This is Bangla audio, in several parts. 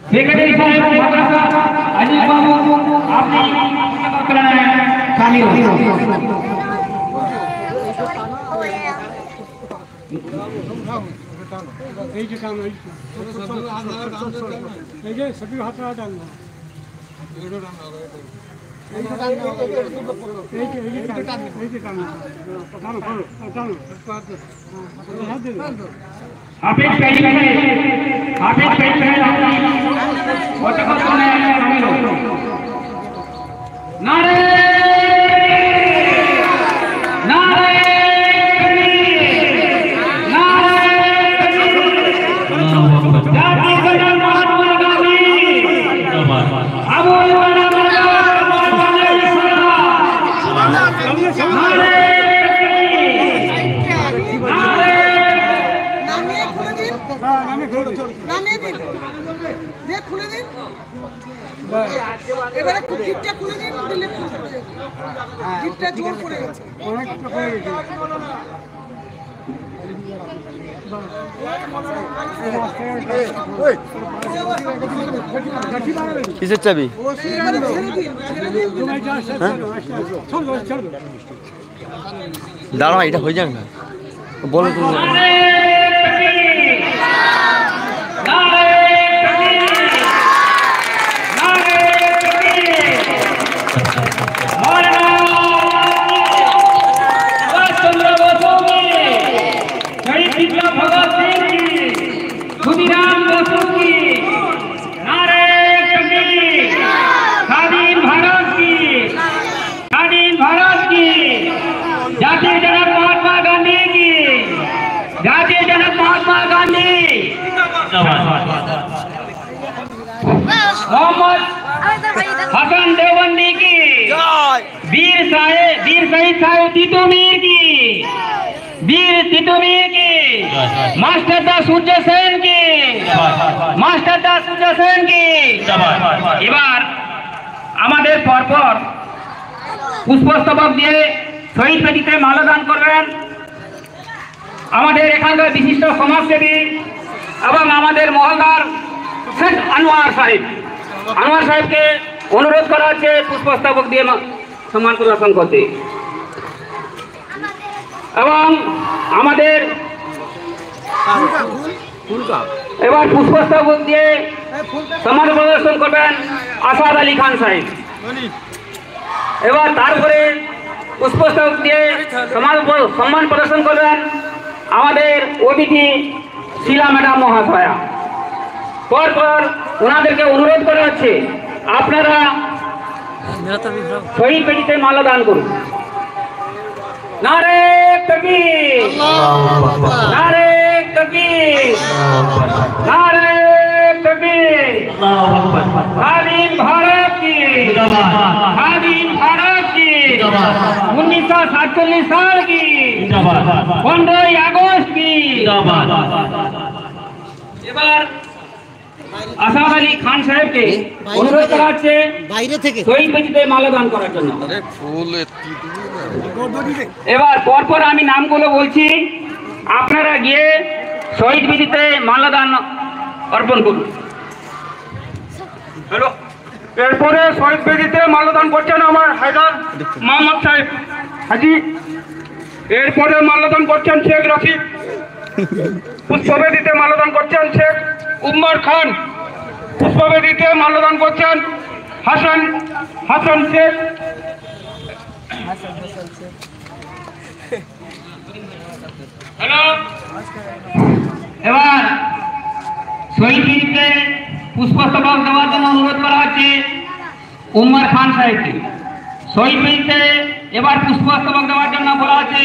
सेक्रेटरी साहब अजीत बाबू आपने शामिल सभी हाथ डालना हाफिज कैदी नारे नारे খুলে দিন এবারে গিটটা খুলে দিন দিলে গিটটা জোর পড়ে গেছে অনেকটা পড়ে গেছে কিসের চাবি দাঁড়া এটা হয়ে যাক না বলো তুমি जातीय जनक महात्मा गांधी की जातीय जनक महात्मा गांधी मोहम्मद हसन देवबंदी की वीर शहीद साहेब तितुमीर की वीर तितुमीर की मास्टर दा सूर्य सेन की मास्टर दा सूर्य सेन की এবার আমাদের পরপর পুষ্পস্তবক দিয়ে শহীদ বেদিতে মাল্যদান করবেন আমাদের এখানকার বিশিষ্ট সমাজসেবী এবং আমাদের মহল্লার শেখ আনোয়ার সাহেবকে অনুরোধ করা হচ্ছে পুষ্পস্তবক দিয়ে সম্মান প্রদর্শন করতে এবং আমাদের এবার পুষ্পস্তবক দিয়ে সম্মান প্রদর্শন করবেন আসাদ আলী খান সাহেব এবার তারপরে পুষ্পস্তবক দিয়ে সম্মান প্রদর্শন করবেন আমাদের অতিথি শিলা ম্যাডাম মহাশয়া পরপর ওনাদেরকে অনুরোধ করা হচ্ছে আপনারা শহীদ বেদিতে মাল্যদান করুন নারে তাকবীর নারে তাকবীর নারে তাকবীর স্বাধীন ভারত কি স্বাধীন ভারত की 1947 साल की 15 अगस्त की এবার আসাদ আলী খান সাহেবকে অনুরোধ করা হচ্ছে বাইরে থেকে শহীদ বেদিতে মাল্যদান করার জন্য এবার পরপর আমি নামগুলো বলছি আপনারা গিয়ে শহীদ বেদিতে মাল্যদান অর্পণ করুন হ্যালো এরপরে শহীদ বেদিতে মাল্যদান করছেন আমার হায়দার মোহাম্মদ সাহেব হাজি এরপরে মাল্যদান করছেন শেখ রশিদ পুষ্পবেদিতে মাল্যদান করছেন শেখ উমর খান পুষ্পবেদিতে মাল্যদান করছেন হাসান শেখ হ্যালো এবার শহীদ বেদিতে পুষ্পস্তবক দেওয়ার জন্য অনুরোধ করা হচ্ছে উমর খান সাহেবকে শহীদ বেদিতে এবার পুষ্পস্তবক দেওয়ার জন্য বলা হচ্ছে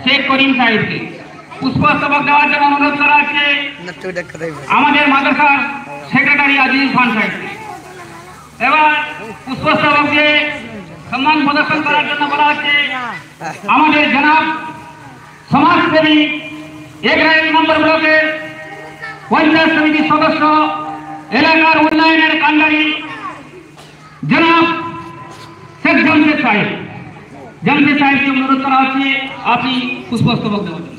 শেখ করিম সাহেবকে পুষ্পস্তবক দেওয়ার জন্য অনুরোধ করা হচ্ছে আমাদের মাদ্রাসার সেক্রেটারি আজিজ খান সাহেবকে এবার পুষ্পস্তবক দিয়ে সম্মান প্রদর্শন করার জন্য বলা হচ্ছে আমাদের জনাব সমাজসেবী 11 নম্বর ব্লকের পঞ্চায়েত সমিতির সদস্য এলাকার উন্নয়নের কান্ডারি জনাব শেখ জামশেদ সাহেবকে অনুরোধ করা হচ্ছে আপনি পুষ্পস্তবক দেওয়ার জন্য